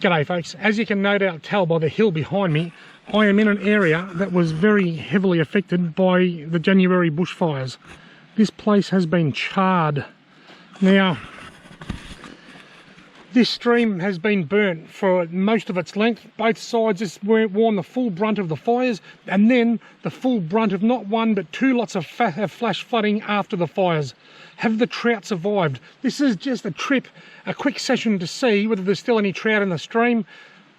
G'day folks, as you can no doubt tell by the hill behind me, I am in an area that was very heavily affected by the January bushfires. This place has been charred. Now, this stream has been burnt for most of its length. Both sides has worn the full brunt of the fires, and then the full brunt of not one but two lots of flash flooding after the fires. Have the trout survived? This is just a trip, a quick session to see whether there's still any trout in the stream.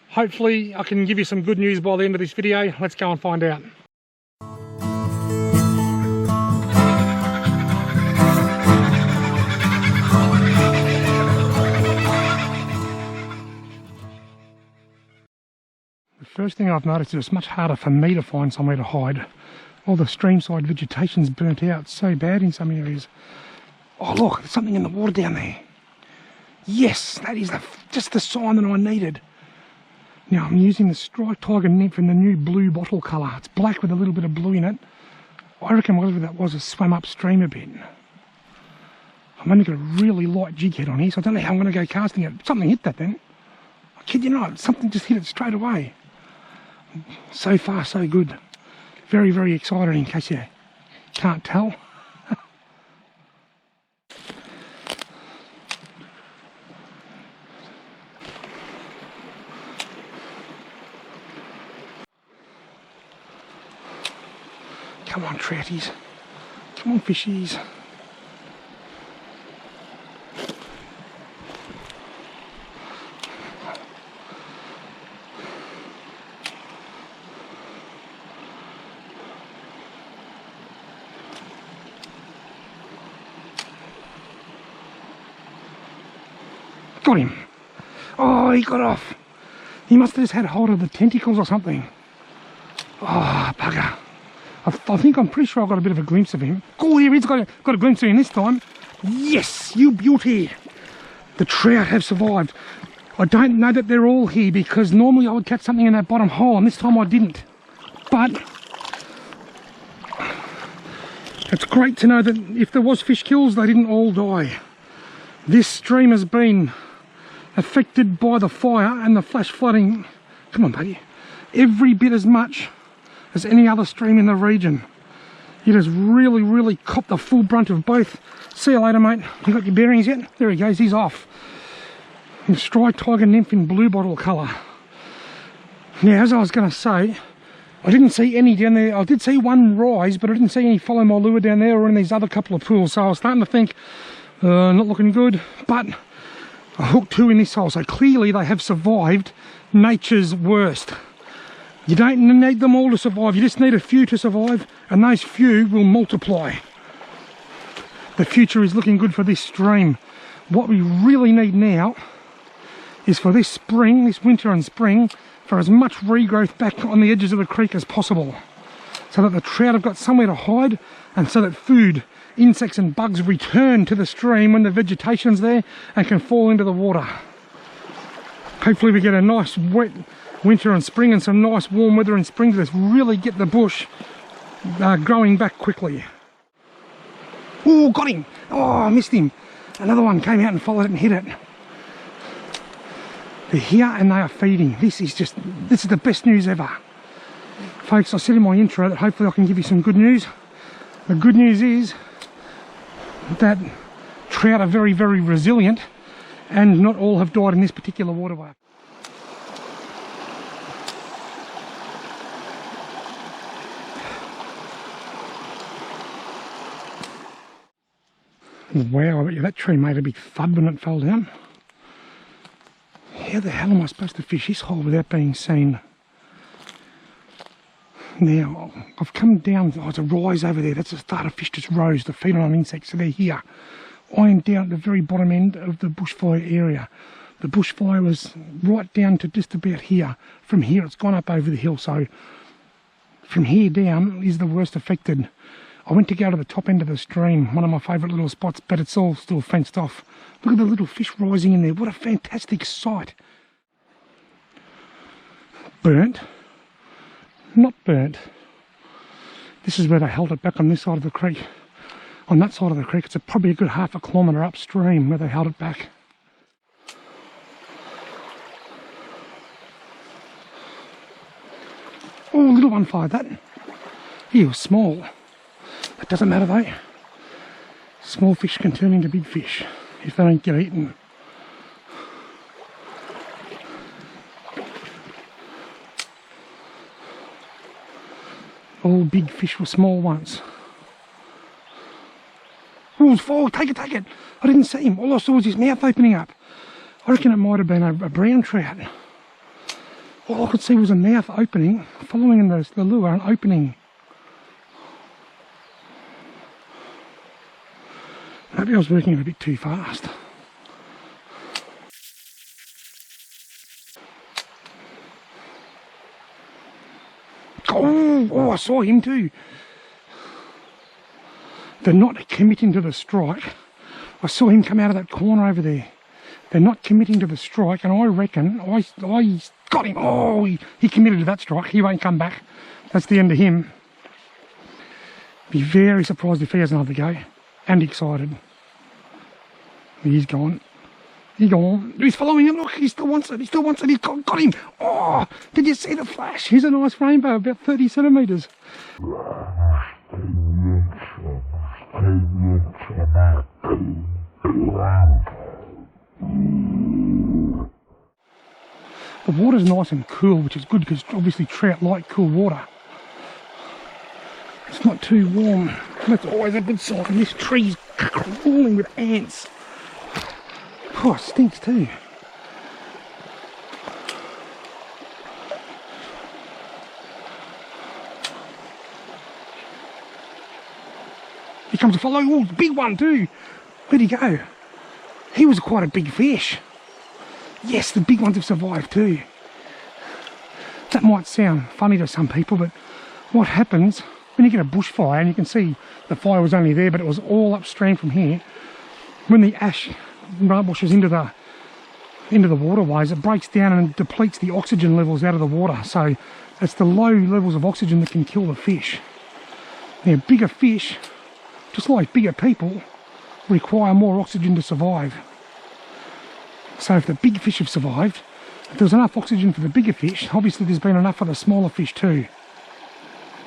Hopefully I can give you some good news by the end of this video. Let's go and find out. The first thing I've noticed is it's much harder for me to find somewhere to hide. All the streamside vegetation's burnt out so bad in some areas. Oh look, there's something in the water down there. Yes, that is just the sign that I needed. Now I'm using the striped tiger nymph in the new blue bottle colour. It's black with a little bit of blue in it. I reckon whatever that was swam upstream a bit. I've only got a really light jig head on here, so I don't know how I'm going to go casting it. Something hit that then. I kid you not, something just hit it straight away. So far so good. Very, very excited in case you can't tell. Come on, trouties. Come on, fishies. Got him. Oh, he got off. He must have just had hold of the tentacles or something. Oh, bugger. I'm pretty sure I got a bit of a glimpse of him. Oh, here he's got a glimpse of him this time. Yes, you beauty. The trout have survived. I don't know that they're all here because normally I would catch something in that bottom hole and this time I didn't. But it's great to know that if there was fish kills, they didn't all die. This stream has been affected by the fire and the flash flooding. Come on, buddy. Every bit as much as any other stream in the region. It has really, really copped the full brunt of both. See you later, mate. You got your bearings yet? There he goes, he's off. And striped tiger nymph in blue bottle colour. Now, as I was going to say, I didn't see any down there. I did see one rise, but I didn't see any follow my lure down there or in these other couple of pools. So I was starting to think, not looking good. But I hooked two in this hole, so clearly they have survived nature's worst. You don't need them all to survive, you just need a few to survive, and those few will multiply. The future is looking good for this stream. What we really need now is for this spring, this winter and spring, for as much regrowth back on the edges of the creek as possible, so that the trout have got somewhere to hide, and so that food, insects and bugs return to the stream when the vegetation's there and can fall into the water. Hopefully we get a nice wet winter and spring and some nice warm weather in spring to just really get the bush growing back quickly. Oh, got him! Oh, I missed him. Another one came out and followed it and hit it. They're here and they are feeding. This is the best news ever. Folks, I said in my intro that hopefully I can give you some good news. The good news is that trout are very, very resilient and not all have died in this particular waterway. Wow, I bet you that tree made a big thud when it fell down. How the hell am I supposed to fish this hole without being seen? Now, I've come down, there's a rise over there, that's the start of fish just rose to feed on insects, so they're here. I am down at the very bottom end of the bushfire area. The bushfire was right down to just about here. From here it's gone up over the hill, so from here down is the worst affected. I went to go to the top end of the stream, one of my favourite little spots, but it's all still fenced off. Look at the little fish rising in there. What a fantastic sight. Burnt. Not burnt. This is where they held it back on this side of the creek. On that side of the creek, it's probably a good half a kilometre upstream where they held it back. Oh, little one fired that. He was small. That doesn't matter though. Small fish can turn into big fish if they don't get eaten. All big fish were small ones. Oh, take it, take it. I didn't see him. All I saw was his mouth opening up. I reckon it might have been a brown trout. All I could see was a mouth opening, following the lure and opening. Maybe I was working a bit too fast. Oh, I saw him too. They're not committing to the strike. I saw him come out of that corner over there. They're not committing to the strike, and I reckon I got him. Oh, he committed to that strike. He won't come back. That's the end of him. Be very surprised if he has another go. And excited. He's gone. He's gone. He's following him. Look, he still wants it. He still wants it. He's got him. Oh, did you see the flash? Here's a nice rainbow, about 30 centimetres. The water's nice and cool, which is good because obviously trout like cool water. It's not too warm. That's always a good sign. This tree's crawling with ants. Oh, it stinks too. Here comes a follow. Oh, big one too. Where'd he go? He was quite a big fish. Yes, the big ones have survived too. That might sound funny to some people, but what happens when you get a bushfire, and you can see the fire was only there, but it was all upstream from here. When the ash washes into the waterways, it breaks down and depletes the oxygen levels out of the water. So it's the low levels of oxygen that can kill the fish. Now, bigger fish, just like bigger people, require more oxygen to survive. So if the big fish have survived, if there was enough oxygen for the bigger fish, obviously there's been enough for the smaller fish too.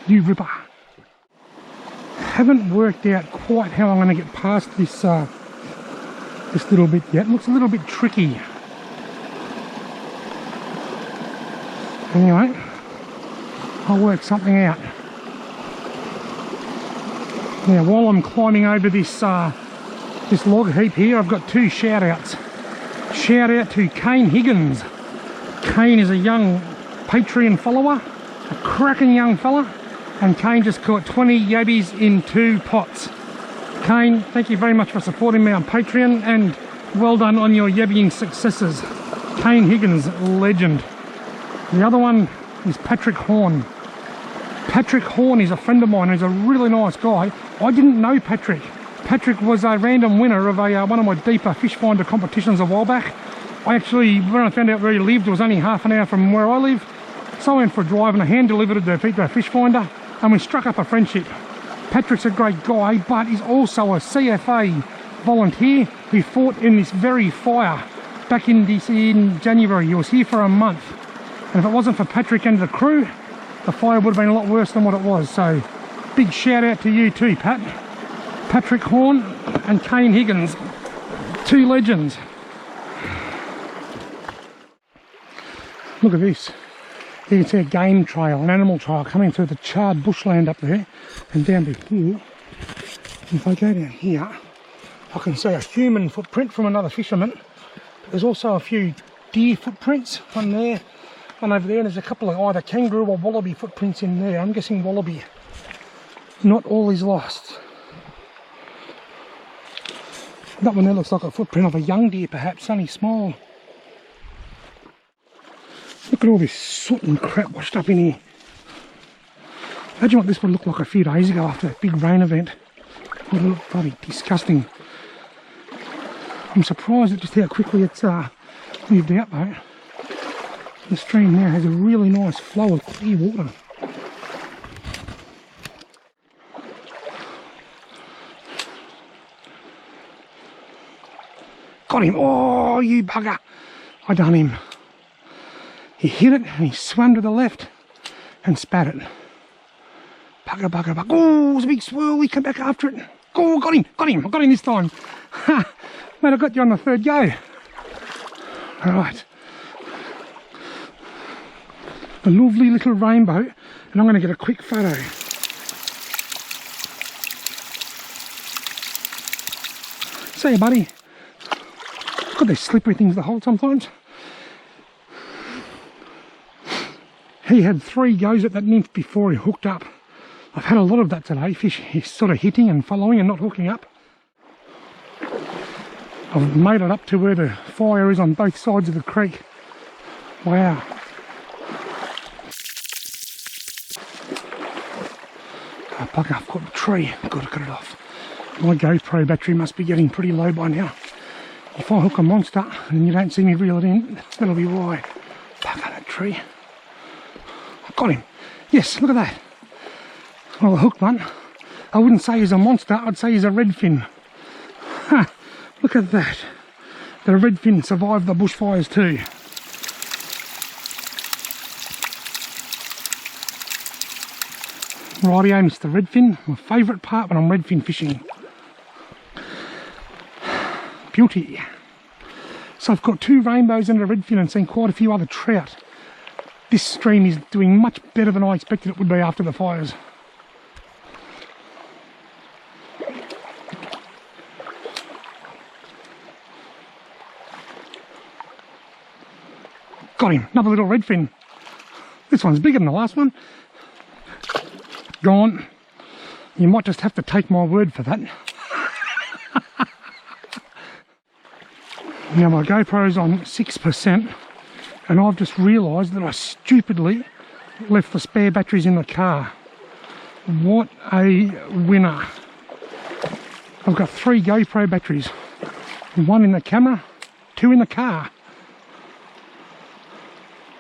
You ripper. Haven't worked out quite how I'm going to get past this this little bit yet. It looks a little bit tricky. Anyway, I'll work something out. Now, while I'm climbing over this this log heap here, I've got two shout outs. Shout out to Kane Higgins. Kane is a young Patreon follower, a cracking young fella, and Kane just caught 20 yabbies in 2 pots. Kane, thank you very much for supporting me on Patreon, and well done on your yabbying successes. Kane Higgins, legend. The other one is Patrick Horn. Patrick Horn is a friend of mine. He's a really nice guy. I didn't know Patrick. Patrick was a random winner of one of my deeper fish finder competitions a while back. I actually, when I found out where he lived, it was only half an hour from where I live. So I went for a drive and I hand delivered the fish finder, and we struck up a friendship. Patrick's a great guy, but he's also a CFA volunteer who fought in this very fire back in January. He was here for a month. And if it wasn't for Patrick and the crew, the fire would have been a lot worse than what it was. So big shout out to you too, Pat. Patrick Horn and Kane Higgins, 2 legends. Look at this. You can see a game trail, an animal trail coming through the charred bushland up there and down to here. If I go down here, I can see a human footprint from another fisherman. But there's also a few deer footprints on there, and over there there's a couple of either kangaroo or wallaby footprints in there. I'm guessing wallaby. Not all is lost. That one there looks like a footprint of a young deer, perhaps, only small. Look at all this soot and crap washed up in here. Imagine what this would look like a few days ago after that big rain event. It would look bloody disgusting. I'm surprised at just how quickly it's moved out though. The stream now has a really nice flow of clear water. Got him! Oh, you bugger! I done him. He hit it and he swam to the left and spat it. Bugger, bugger, bugger. Oh, it was a big swirl. He came back after it. Oh, got him, I got him this time. Ha, mate, I got you on the third go. All right. A lovely little rainbow, and I'm going to get a quick photo. See you, buddy. God, these slippery things to hold sometimes. He had 3 goes at that nymph before he hooked up. I've had a lot of that today. Fish he's sort of hitting and following and not hooking up. I've made it up to where the fire is on both sides of the creek. Wow. Oh, bugger, I've caught the tree. I've got to cut it off. My GoPro battery must be getting pretty low by now. If I hook a monster and you don't see me reel it in, that'll be why. Bugger, that tree. I got him. Yes, look at that. Well, the hooked one. I wouldn't say he's a monster, I'd say he's a redfin. Ha! Look at that. The redfin survived the bushfires too. Rightio, Mr. Redfin. My favourite part when I'm redfin fishing. Beauty. So I've got 2 rainbows and a redfin and seen quite a few other trout. This stream is doing much better than I expected it would be after the fires. Got him, another little redfin. This one's bigger than the last one. Gone. You might just have to take my word for that. Now my GoPro's on 6% and I've just realised that I stupidly left the spare batteries in the car. What a winner. I've got 3 GoPro batteries. 1 in the camera, 2 in the car.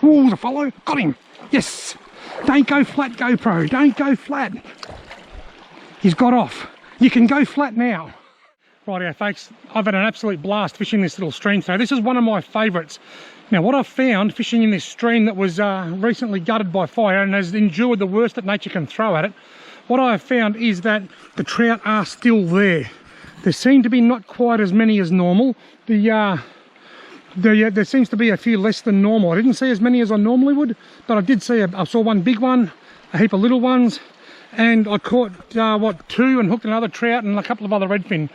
Oh, there's a follow. Got him. Yes. Don't go flat, GoPro. Don't go flat. He's got off. You can go flat now. Rightio, folks. I've had an absolute blast fishing this little stream today. This is one of my favourites. Now, what I've found fishing in this stream that was recently gutted by fire and has endured the worst that nature can throw at it, what I've found is that the trout are still there. There seem to be not quite as many as normal. There seems to be a few less than normal. I didn't see as many as I normally would, but I did see, I saw one big one, a heap of little ones, and I caught, 2 and hooked another trout and a couple of other redfin.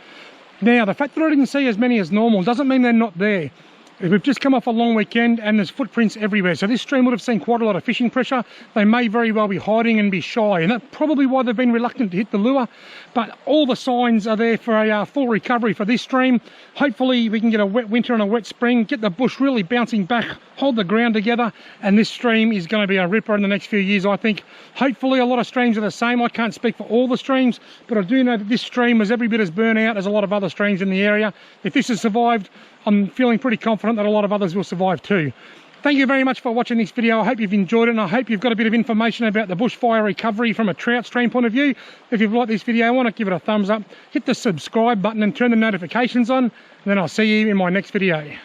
Now, the fact that I didn't see as many as normal doesn't mean they're not there. We've just come off a long weekend and there's footprints everywhere, so this stream would have seen quite a lot of fishing pressure. They may very well be hiding and be shy, and that's probably why they've been reluctant to hit the lure. But all the signs are there for a full recovery for this stream. Hopefully we can get a wet winter and a wet spring, get the bush really bouncing back, hold the ground together, and this stream is going to be a ripper in the next few years, I think. Hopefully a lot of streams are the same. I can't speak for all the streams, but I do know that this stream was every bit as burnt out as a lot of other streams in the area. If this has survived, I'm feeling pretty confident that a lot of others will survive too. Thank you very much for watching this video. I hope you've enjoyed it, and I hope you've got a bit of information about the bushfire recovery from a trout stream point of view. If you've liked this video, why not give it a thumbs up, hit the subscribe button and turn the notifications on, and then I'll see you in my next video.